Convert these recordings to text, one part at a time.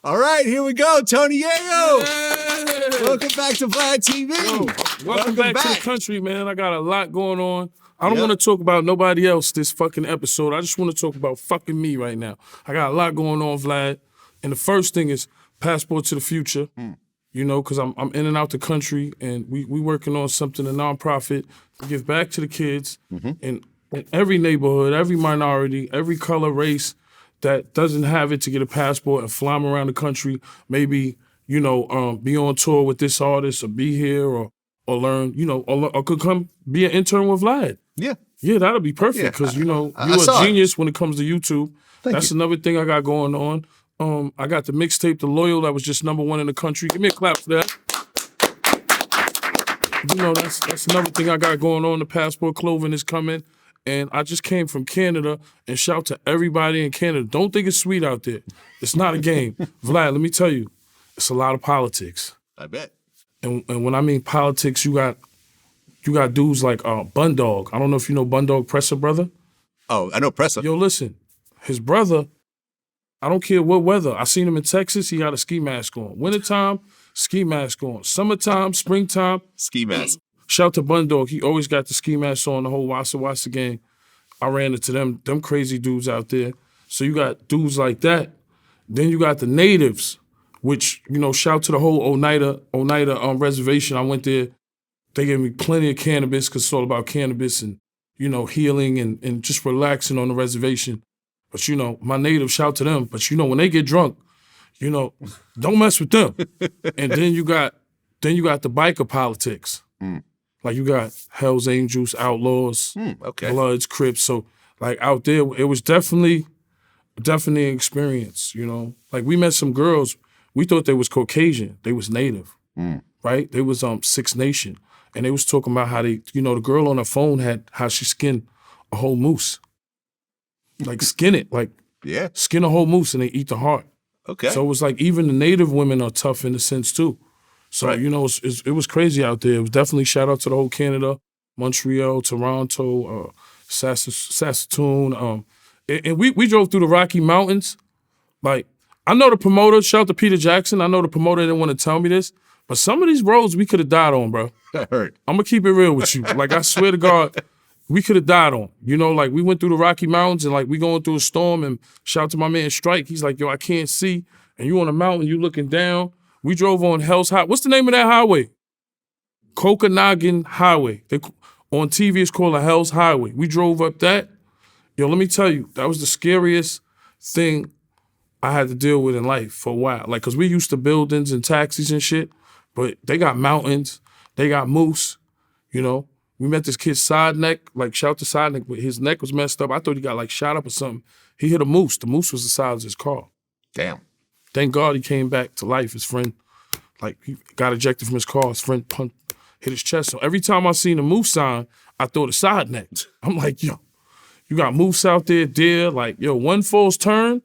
All right, here we go. Tony Yayo. Yeah. Welcome back to Vlad TV. Yo, welcome back to the country, man. I got a lot going on. I don't want to talk about nobody else this fucking episode. I just want to talk about fucking me right now. I got a lot going on, Vlad. And the first thing is passport to the future. You know, because I'm in and out the country, and we working on something, a nonprofit, to give back to the kids in every neighborhood, every minority, every color, race that doesn't have it to get a passport and fly them around the country. Maybe, you know, be on tour with this artist or be here or learn, you know, or could come be an intern with Vlad. Yeah. Yeah, that'll be perfect because, you know, you're a genius when it comes to YouTube. That's another thing I got going on. I got the mixtape, The Loyal, that was just #1 in the country. Give me a clap for that. You know, that's another thing I got going on. The passport clothing is coming. And I just came from Canada, and shout to everybody in Canada. Don't think it's sweet out there. It's not a game. Vlad, let me tell you, it's a lot of politics. I bet. And when I mean politics, you got dudes like Bun Dog. I don't know if you know Bun Dog Presser, brother. Oh, I know Presser. Yo, listen, his brother, I don't care what weather. I seen him in Texas, he had a ski mask on. Wintertime, ski mask on. Summertime, springtime, ski mask. Shout to Bun Dog. He always got the ski mask on the whole Wassa Wassa gang. I ran into them crazy dudes out there. So you got dudes like that. Then you got the natives, which, you know, shout to the whole Oneida reservation. I went there. They gave me plenty of cannabis because it's all about cannabis and, you know, healing and just relaxing on the reservation. But, you know, my natives, shout to them. But, you know, when they get drunk, you know, don't mess with them. And then you got the biker politics. Like you got Hell's Angels, Outlaws, Bloods, Crips. So like out there, it was definitely an experience, you know. Like we met some girls, we thought they was Caucasian. They was Native, right? They was Six Nation. And they was talking about how they, you know, the girl on her phone had how she skinned a whole moose. Like skin it, like skin a whole moose and they eat the heart. Okay. So it was like even the Native women are tough in a sense too. So, you know, it was crazy out there. It was definitely shout out to the whole Canada, Montreal, Toronto, Saskatoon. And we drove through the Rocky Mountains. Like, I know the promoter, shout out to Peter Jackson. I know the promoter didn't want to tell me this, but some of these roads we could have died on, bro. I heard. I'm going to keep it real with you. Like, I swear to God, we could have died on. You know, like, we went through the Rocky Mountains and, like, we going through a storm and shout out to my man Strike. He's like, yo, I can't see. And you on a mountain, you looking down. We drove on Hell's Highway. What's the name of that highway? Kokanagan Highway. On TV, it's called a Hell's Highway. We drove up that. Yo, let me tell you, that was the scariest thing I had to deal with in life for a while. Like, because we used to buildings and taxis and shit, but they got mountains, they got moose, you know. We met this kid's side neck, like, shout to side neck, but his neck was messed up. I thought he got, like, shot up or something. He hit a moose. The moose was the size of his car. Damn. Thank God he came back to life. His friend, like, he got ejected from his car. His friend hit his chest. So every time I seen a moose sign, I thought a side neck. I'm like, yo, you got moose out there, deer. Like, yo, one false turn,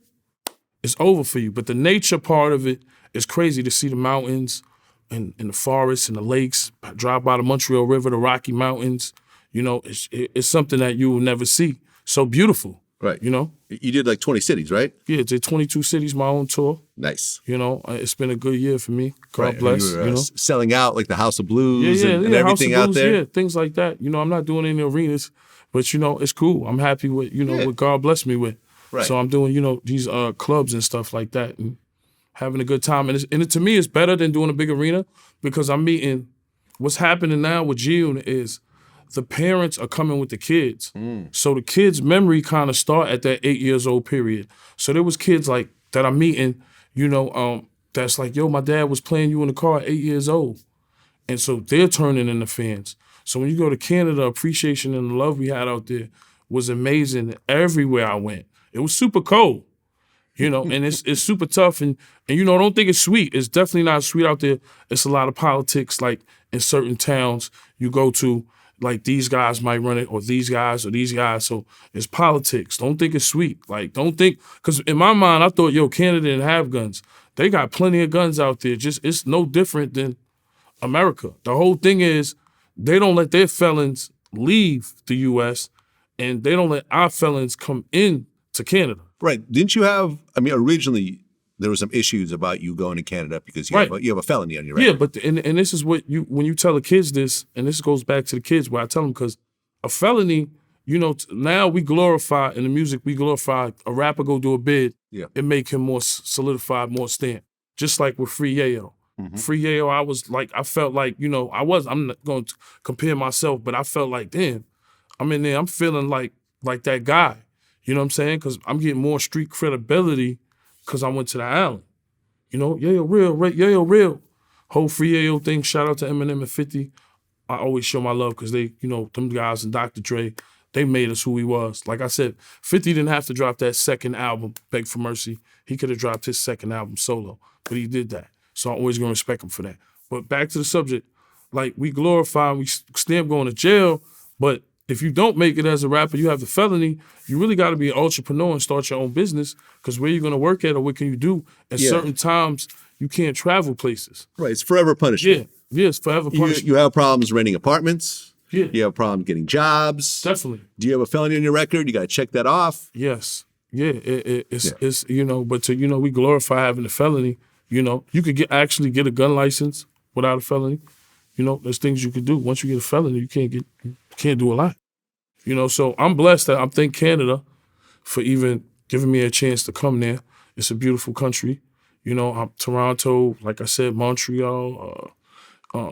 it's over for you. But the nature part of it is crazy to see the mountains and the forests and the lakes. I drive by the Montreal River, the Rocky Mountains. You know, it's something that you will never see. So beautiful. Right. You know? You did like 20 cities, right? Yeah, did 22 cities, my own tour. Nice. You know, it's been a good year for me. God bless. You were, you know, selling out like the House of Blues and everything House of out Blues, there. Yeah, things like that. You know, I'm not doing any arenas, but you know, it's cool. I'm happy with, you know, what God blessed me with. Right. So I'm doing, you know, these clubs and stuff like that and having a good time. And to me, it's better than doing a big arena because I'm meeting, what's happening now with G-Unit is the parents are coming with the kids. So the kids' memory kind of start at that 8 years old period. So there was kids like that I'm meeting, you know, that's like, yo, my dad was playing you in the car at 8 years old. And so they're turning into fans. So when you go to Canada, appreciation and the love we had out there was amazing everywhere I went. It was super cold, you know, and it's super tough. And you know, don't think it's sweet. It's definitely not sweet out there. It's a lot of politics, like in certain towns you go to. Like these guys might run it, or these guys, or these guys. So it's politics. Don't think it's sweet. Like, don't think, because in my mind, I thought, yo, Canada didn't have guns. They got plenty of guns out there. Just, it's no different than America. The whole thing is they don't let their felons leave the U.S. and they don't let our felons come in to Canada. Right. Didn't you have, I mean, originally there were some issues about you going to Canada because you, Right. you have a felony on your record. Yeah, but and this is what when you tell the kids this, and this goes back to the kids where I tell them, because a felony, you know, now we glorify in the music, we glorify a rapper go do a bid, Yeah. it make him more solidified, more stand. Just like with Free Yayo. Free Yayo, I felt like, you know, I'm not going to compare myself, but I felt like, damn, I'm in there, I'm feeling like that guy. You know what I'm saying? Because I'm getting more street credibility because I went to the island. You know, Yayo real. Whole Free Yayo thing, shout out to Eminem and 50. I always show my love because they, you know, them guys and Dr. Dre, they made us who we was. Like I said, 50 didn't have to drop that second album, Beg for Mercy. He could have dropped his second album solo, but he did that. So I'm always gonna respect him for that. But back to the subject, like we glorify, we stamp going to jail, but if you don't make it as a rapper, you have the felony, you really gotta be an entrepreneur and start your own business, because where you gonna work at or what can you do? At certain times, you can't travel places. Right. It's forever punishment. Yeah, it's forever punishment. You have problems renting apartments. Yeah. You have problems getting jobs. Definitely. Do you have a felony on your record? You got to check that off. Yes. Yeah. It's you know, but to, you know, we glorify having a felony. You know, you could actually get a gun license without a felony. You know, there's things you could do. Once you get a felony, you can't do a lot. You know, so I'm blessed that I thank Canada for even giving me a chance to come there. It's a beautiful country. You know, I'm Toronto, like I said, Montreal,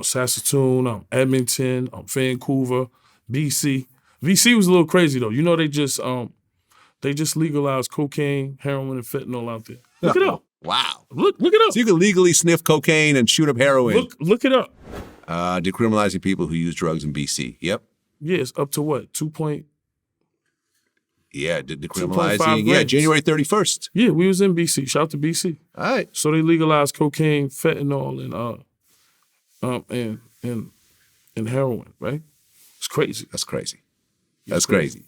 Saskatoon, Edmonton, Vancouver, BC. BC was a little crazy though. You know, they just legalized cocaine, heroin, and fentanyl out there. Look it up. Wow. Look it up. So you can legally sniff cocaine and shoot up heroin. Look it up. Decriminalizing people who use drugs in BC. Yep. Yeah, it's up to what? 2 point. Yeah, 2.5 decriminalizing. Yeah, grams. January 31st. Yeah, we was in BC. Shout out to BC. All right. So they legalized cocaine, fentanyl, and heroin. Right? It's crazy. That's crazy. That's crazy.